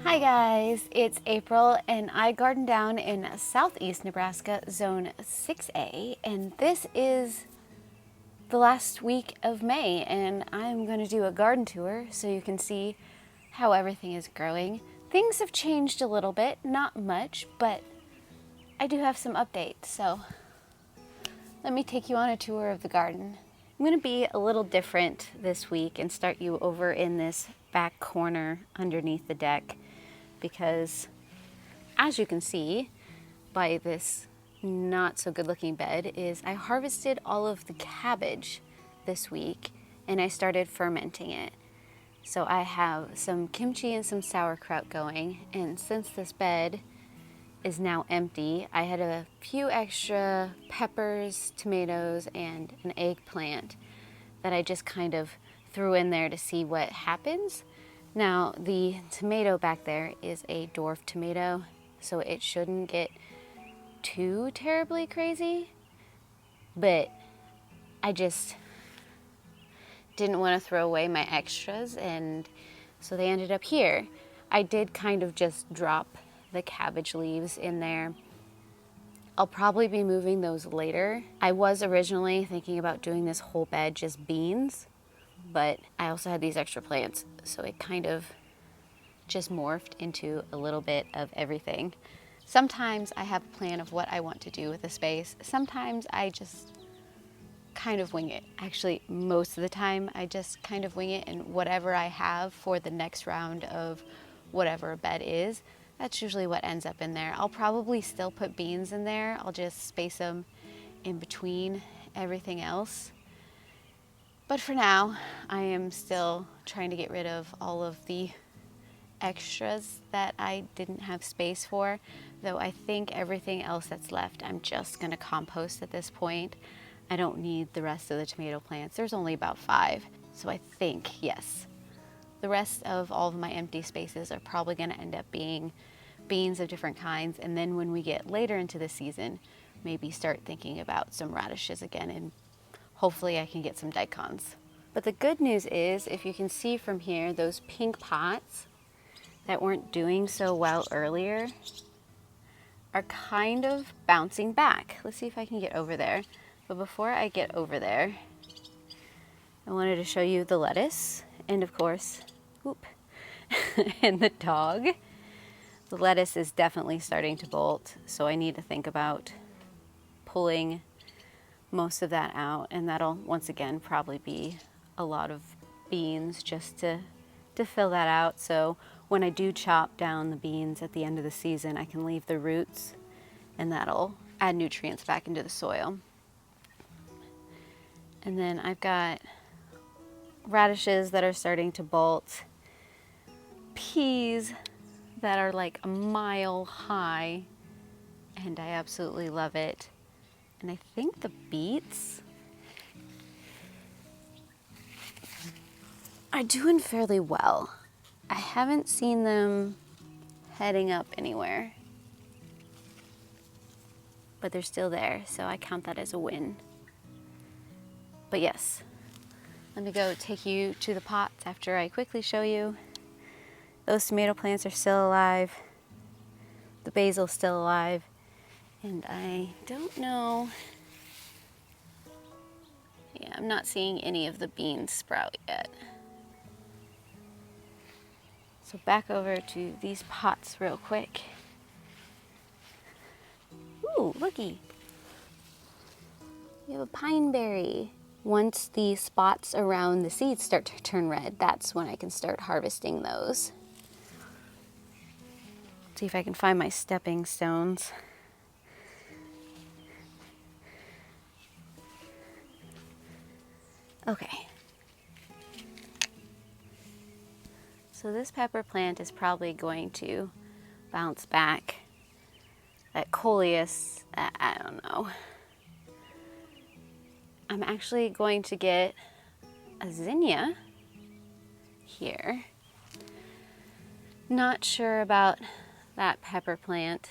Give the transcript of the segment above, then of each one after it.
Hi guys, it's April and I garden down in southeast Nebraska, zone 6A, and this is the last week of May and I'm going to do a garden tour so you can see how everything is growing. Things have changed a little bit, not much, but I do have some updates, so let me take you on a tour of the garden. I'm going to be a little different this week and start you over in this back corner underneath the deck because, as you can see by this not so good looking bed, is I harvested all of the cabbage this week and I started fermenting it. So I have some kimchi and some sauerkraut going, and since this bed is now empty, I had a few extra peppers, tomatoes, and an eggplant that I just kind of threw in there to see what happens. Now, the tomato back there is a dwarf tomato, so it shouldn't get too terribly crazy, but I just didn't want to throw away my extras, and so they ended up here. I did kind of just drop the cabbage leaves in there. I'll probably be moving those later. I was originally thinking about doing this whole bed just beans, but I also had these extra plants, so it kind of just morphed into a little bit of everything. Sometimes I have a plan of what I want to do with the space. Sometimes I just kind of wing it. Actually, most of the time I just kind of wing it, and whatever I have for the next round of whatever a bed is, that's usually what ends up in there. I'll probably still put beans in there. I'll just space them in between everything else. But for now, I am still trying to get rid of all of the extras that I didn't have space for, though I think everything else that's left, I'm just gonna compost at this point. I don't need the rest of the tomato plants. There's only about 5, so I think, yes. The rest of all of my empty spaces are probably gonna end up being beans of different kinds, and then when we get later into the season, maybe start thinking about some radishes again, and hopefully I can get some daikons. But the good news is, if you can see from here, those pink pots that weren't doing so well earlier are kind of bouncing back. Let's see if I can get over there. But before I get over there, I wanted to show you the lettuce and, of course, whoop, and the dog. The lettuce is definitely starting to bolt, so I need to think about pulling most of that out, and that'll once again probably be a lot of beans just to fill that out. So when I do chop down the beans at the end of the season, I can leave the roots, and that'll add nutrients back into the soil. And then I've got radishes that are starting to bolt, peas that are like a mile high, and I absolutely love it. And I think the beets are doing fairly well. I haven't seen them heading up anywhere, but they're still there, so I count that as a win. But yes, let me go take you to the pots after I quickly show you. Those tomato plants are still alive. The basil's still alive. And I don't know. Yeah, I'm not seeing any of the beans sprout yet. So back over to these pots real quick. Ooh, looky. You have a pine berry. Once the spots around the seeds start to turn red, that's when I can start harvesting those. See if I can find my stepping stones. Okay. So this pepper plant is probably going to bounce back. That coleus, I don't know. I'm actually going to get a zinnia here. Not sure about that pepper plant,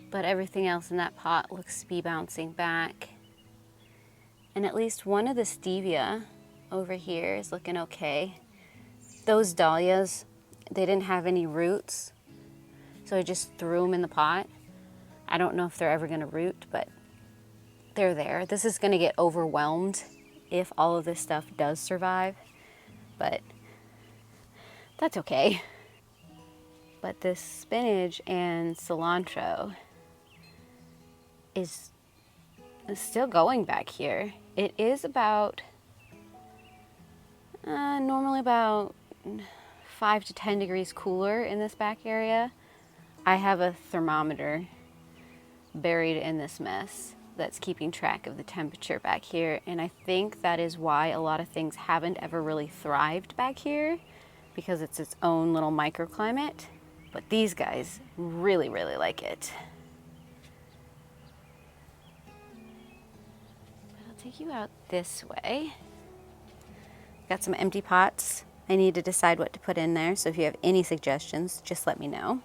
but everything else in that pot looks to be bouncing back. And at least one of the stevia over here is looking okay. Those dahlias they didn't have any roots, so I just threw them in the pot. I don't know if they're ever gonna root, but they're there. This is gonna get overwhelmed if all of this stuff does survive, but that's okay. But this spinach and cilantro is still going back here. It is about, normally about 5 to 10 degrees cooler in this back area. I have a thermometer buried in this mess that's keeping track of the temperature back here, and I think that is why a lot of things haven't ever really thrived back here, because it's its own little microclimate. But these guys really, really like it. I'll take you out this way. Got some empty pots. I need to decide what to put in there, so if you have any suggestions, just let me know.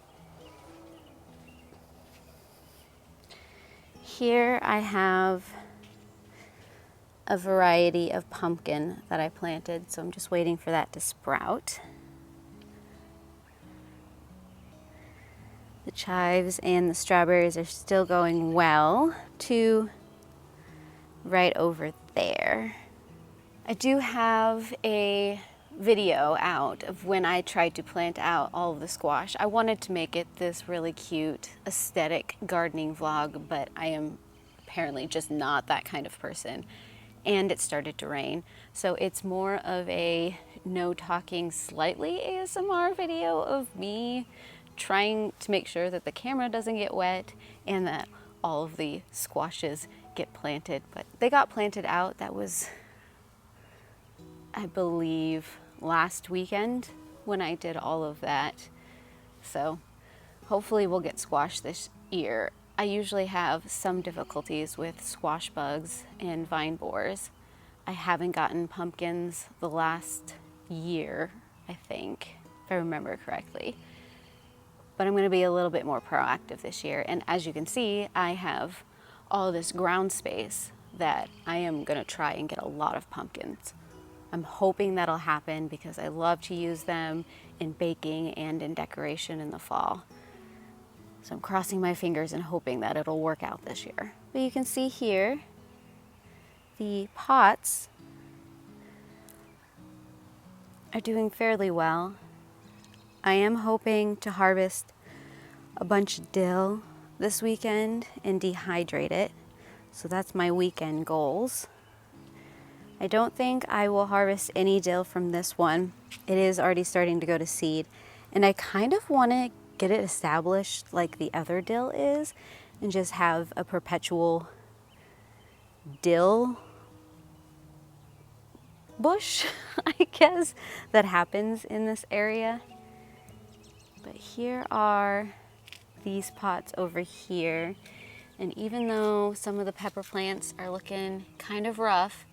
Here I have a variety of pumpkin that I planted, so I'm just waiting for that to sprout. The chives and the strawberries are still going well to right over there. I do have a video out of when I tried to plant out all of the squash. I wanted to make it this really cute aesthetic gardening vlog, but I am apparently just not that kind of person. And it started to rain. So it's more of a no talking, slightly ASMR video of me trying to make sure that the camera doesn't get wet and that all of the squashes get planted. But they got planted out. That was, I believe, last weekend when I did all of that. So hopefully we'll get squash this year. I usually have some difficulties with squash bugs and vine borers. I haven't gotten pumpkins the last year, I think, if I remember correctly. But I'm going to be a little bit more proactive this year. And as you can see, I have all this ground space that I am going to try and get a lot of pumpkins. I'm hoping that'll happen because I love to use them in baking and in decoration in the fall. So I'm crossing my fingers and hoping that it'll work out this year. But you can see here, the pots are doing fairly well. I am hoping to harvest a bunch of dill this weekend and dehydrate it. So that's my weekend goals. I don't think I will harvest any dill from this one. It is already starting to go to seed, and I kind of want to get it established like the other dill is and just have a perpetual dill bush, I guess, that happens in this area. But here are these pots over here, and even though some of the pepper plants are looking kind of rough,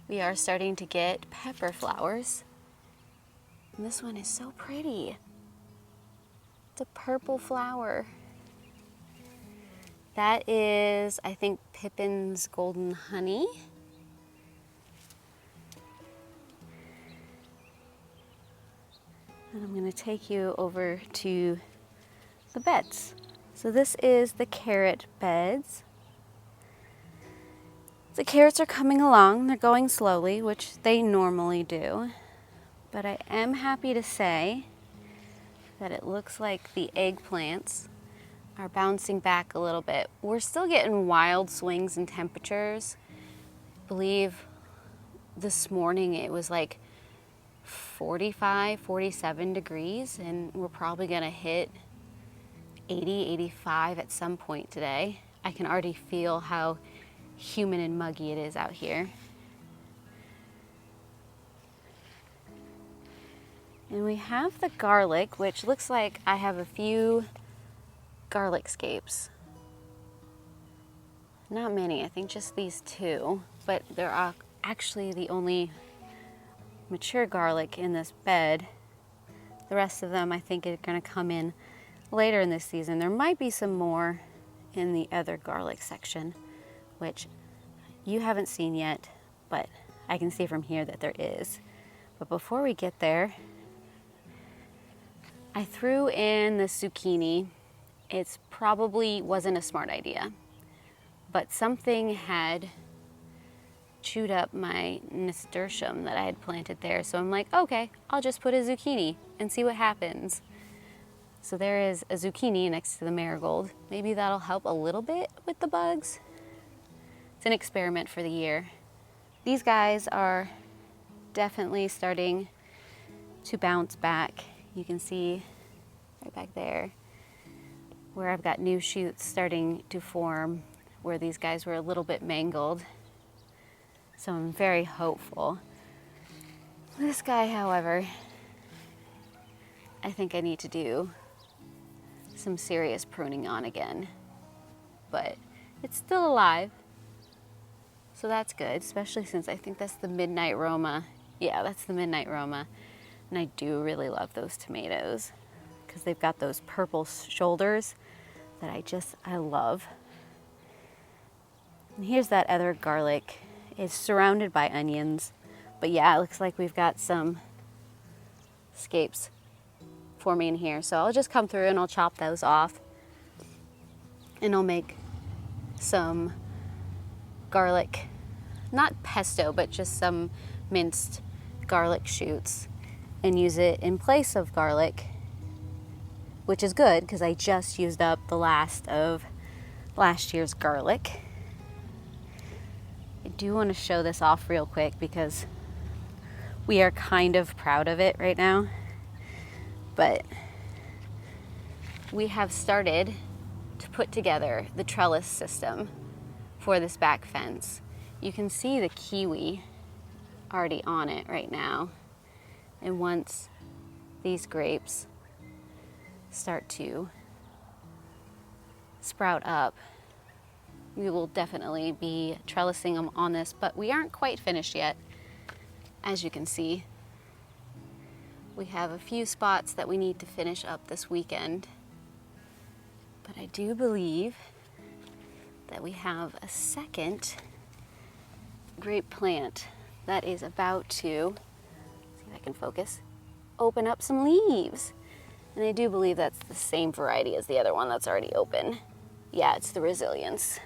we are starting to get pepper flowers. And this one is so pretty. It's a purple flower. That is, I think, Pippin's Golden Honey. And I'm going to take you over to the beds. So this is the carrot beds. The carrots are coming along. They're going slowly, which they normally do. But I am happy to say that it looks like the eggplants are bouncing back a little bit. We're still getting wild swings in temperatures. I believe this morning it was like 45, 47 degrees, and we're probably gonna hit 80, 85 at some point today. I can already feel how humid and muggy it is out here. And we have the garlic, which looks like I have a few garlic scapes. Not many, I think just these two, but they're actually the only mature garlic in this bed. The rest of them I think are gonna come in later in this season. There might be some more in the other garlic section, which you haven't seen yet, but I can see from here that there is. But before we get there, I threw in the zucchini. It probably wasn't a smart idea, but something had chewed up my nasturtium that I had planted there. So I'm like, okay, I'll just put a zucchini and see what happens. So there is a zucchini next to the marigold. Maybe that'll help a little bit with the bugs. It's an experiment for the year. These guys are definitely starting to bounce back. You can see right back there where I've got new shoots starting to form where these guys were a little bit mangled. So I'm very hopeful. This guy, however, I think I need to do some serious pruning on again, but it's still alive. So that's good, especially since I think that's the Midnight Roma. Yeah, that's the Midnight Roma. And I do really love those tomatoes because they've got those purple shoulders that I love. And here's that other garlic. It's surrounded by onions. But yeah, it looks like we've got some scapes forming here. So I'll just come through and I'll chop those off. And I'll make some garlic, not pesto, but just some minced garlic shoots and use it in place of garlic, which is good because I just used up the last of last year's garlic. I do want to show this off real quick because we are kind of proud of it right now, but we have started to put together the trellis system for this back fence. You can see the kiwi already on it right now. And once these grapes start to sprout up, we will definitely be trellising them on this, but we aren't quite finished yet. As you can see, we have a few spots that we need to finish up this weekend, but I do believe that we have a second grape plant that is about to, see if I can focus, open up some leaves. And I do believe that's the same variety as the other one that's already open. Yeah, it's the Resilience.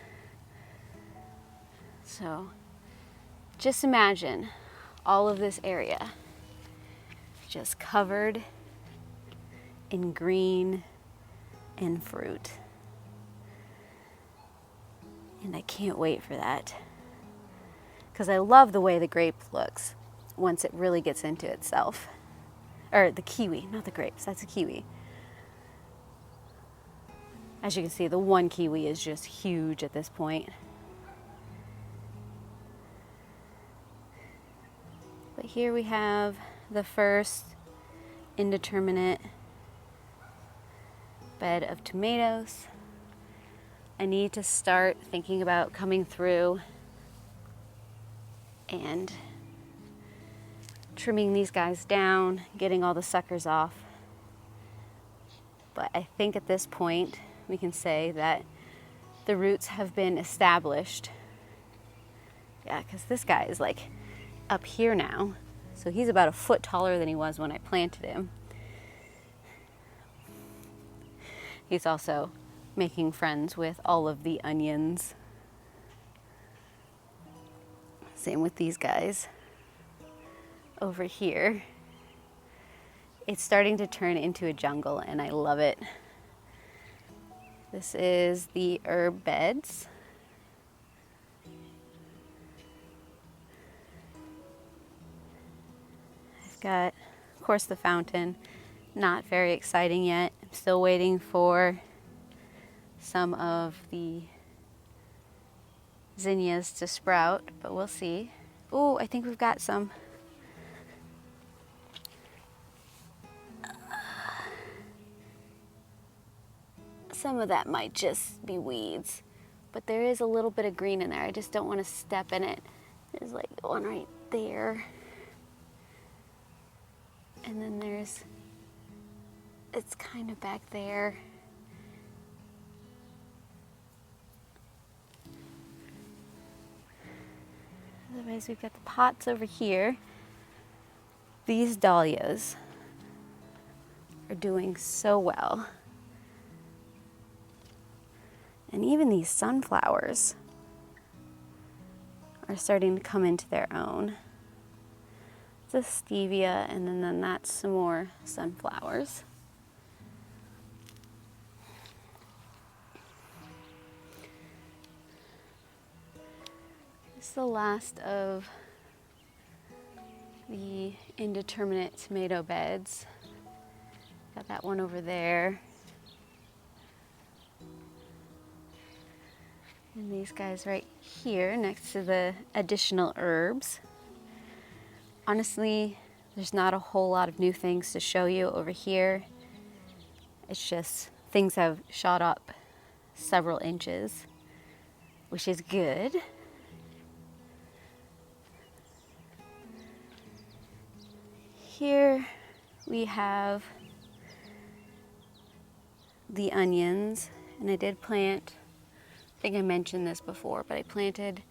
So just imagine all of this area just covered in green and fruit. And I can't wait for that, because I love the way the grape looks once it really gets into itself. Or the kiwi, not the grapes, that's a kiwi. As you can see, the one kiwi is just huge at this point. But here we have the first indeterminate bed of tomatoes. I need to start thinking about coming through and trimming these guys down, getting all the suckers off. But I think at this point we can say that the roots have been established. Yeah, because this guy is like up here now. So he's about a foot taller than he was when I planted him. He's also making friends with all of the onions. Same with these guys. Over here, it's starting to turn into a jungle and I love it. This is the herb beds. I've got, of course, the fountain. Not very exciting yet. I'm still waiting for some of the zinnias to sprout, but we'll see. Oh, I think we've got some. Some of that might just be weeds, but there is a little bit of green in there. I just don't want to step in it. There's like one right there. And then it's kind of back there. Otherwise, we've got the pots over here. These dahlias are are doing so well. And even these sunflowers are starting to come into their own. It's a stevia, and then that's some more sunflowers. This is the last of the indeterminate tomato beds. Got that one over there. And these guys right here next to the additional herbs. Honestly, there's not a whole lot of new things to show you over here. It's just things have shot up several inches, which is good. Here we have the onions, and I did plant, I think I mentioned this before, but I planted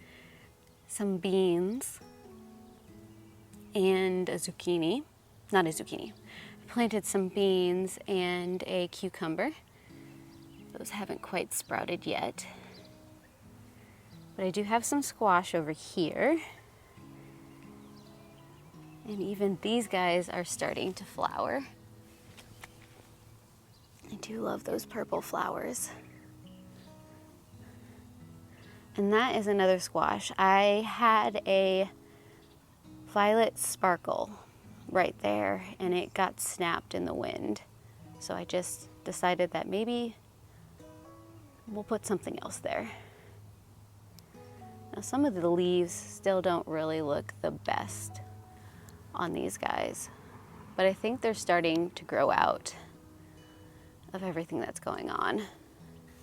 some beans and a zucchini, not a zucchini. I planted some beans and a cucumber. Those haven't quite sprouted yet. But I do have some squash over here. And even these guys are starting to flower. I do love those purple flowers. And that is another squash. I had a violet sparkle right there, and it got snapped in the wind. So I just decided that maybe we'll put something else there. Now some of the leaves still don't really look the best on these guys, but I think they're starting to grow out of everything that's going on.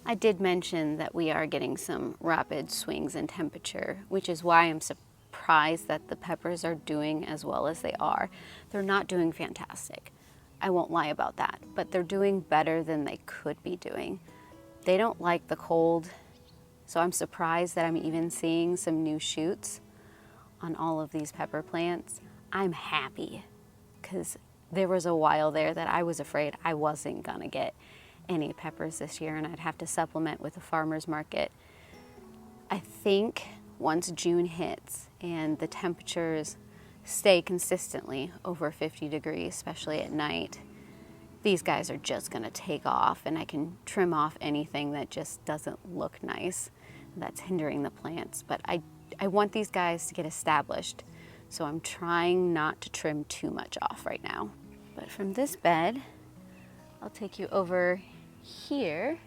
I did mention that we are getting some rapid swings in temperature, which is why I'm surprised that the peppers are doing as well as they are. They're not doing fantastic. I won't lie about that, but they're doing better than they could be doing. They don't like the cold, so I'm surprised that I'm even seeing some new shoots on all of these pepper plants. I'm happy, because there was a while there that I was afraid I wasn't gonna get any peppers this year and I'd have to supplement with a farmer's market. I think once June hits and the temperatures stay consistently over 50 degrees, especially at night, these guys are just gonna take off, and I can trim off anything that just doesn't look nice that's hindering the plants. But I want these guys to get established, so I'm trying not to trim too much off right now. But from this bed, I'll take you over here,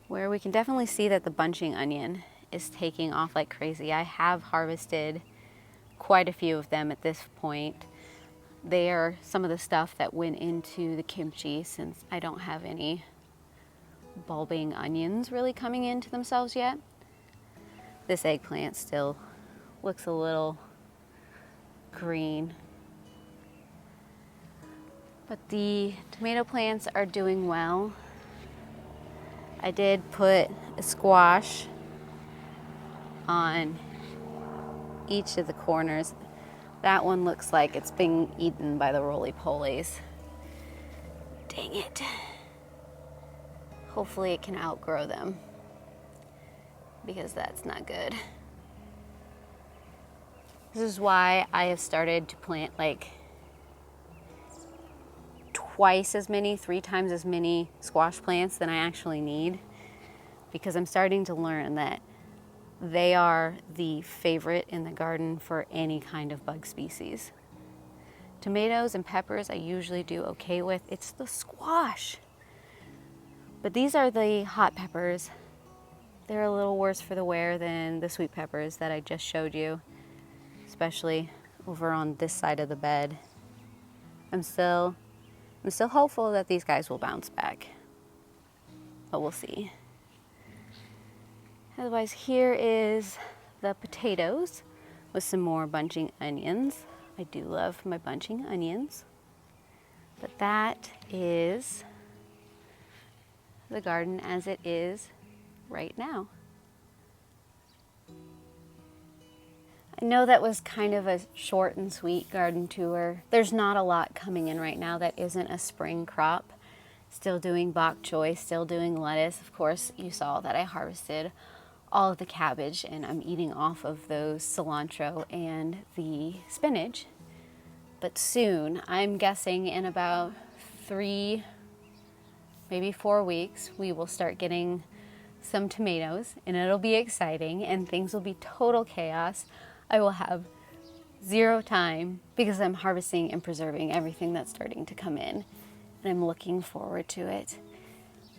where we can definitely see that the bunching onion is taking off like crazy. I have harvested quite a few of them at this point. They are some of the stuff that went into the kimchi, since I don't have any bulbing onions really coming into themselves yet. This eggplant still looks a little green. But the tomato plants are doing well. I did put a squash on each of the corners. That one looks like it's being eaten by the roly-polies. Dang it. Hopefully it can outgrow them, because that's not good. This is why I have started to plant like twice as many, 3 times as many squash plants than I actually need, because I'm starting to learn that they are the favorite in the garden for any kind of bug species. Tomatoes and peppers I usually do okay with. It's the squash. But these are the hot peppers. They're a little worse for the wear than the sweet peppers that I just showed you, especially over on this side of the bed. I'm still hopeful that these guys will bounce back, but we'll see. Otherwise, here is the potatoes with some more bunching onions. I do love my bunching onions. But that is the garden as it is right now. I know that was kind of a short and sweet garden tour. There's not a lot coming in right now that isn't a spring crop. Still doing bok choy, still doing lettuce. Of course, you saw that I harvested all of the cabbage and I'm eating off of those cilantro and the spinach. But soon, I'm guessing in about 3, maybe 4 weeks, we will start getting some tomatoes and it'll be exciting and things will be total chaos. I will have zero time because I'm harvesting and preserving everything that's starting to come in, and I'm looking forward to it.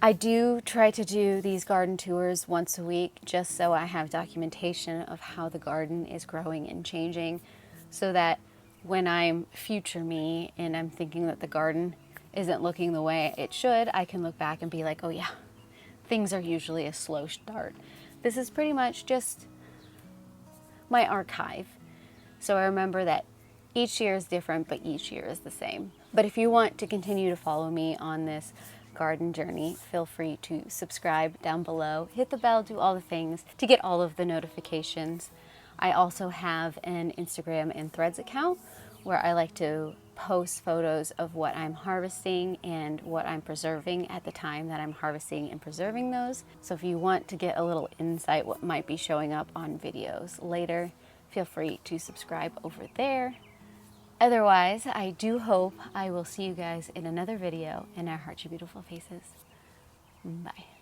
I do try to do these garden tours once a week just so I have documentation of how the garden is growing and changing, so that when I'm future me and I'm thinking that the garden isn't looking the way it should, I can look back and be like, oh yeah, things are usually a slow start. This is pretty much just my archive. So I remember that each year is different, but each year is the same. But if you want to continue to follow me on this garden journey, feel free to subscribe down below, hit the bell, do all the things to get all of the notifications. I also have an Instagram and Threads account where I like to post photos of what I'm harvesting and what I'm preserving at the time that I'm harvesting and preserving those. So if you want to get a little insight what might be showing up on videos later, feel free to subscribe over there. Otherwise, I do hope I will see you guys in another video, and our hearts your beautiful faces. Bye.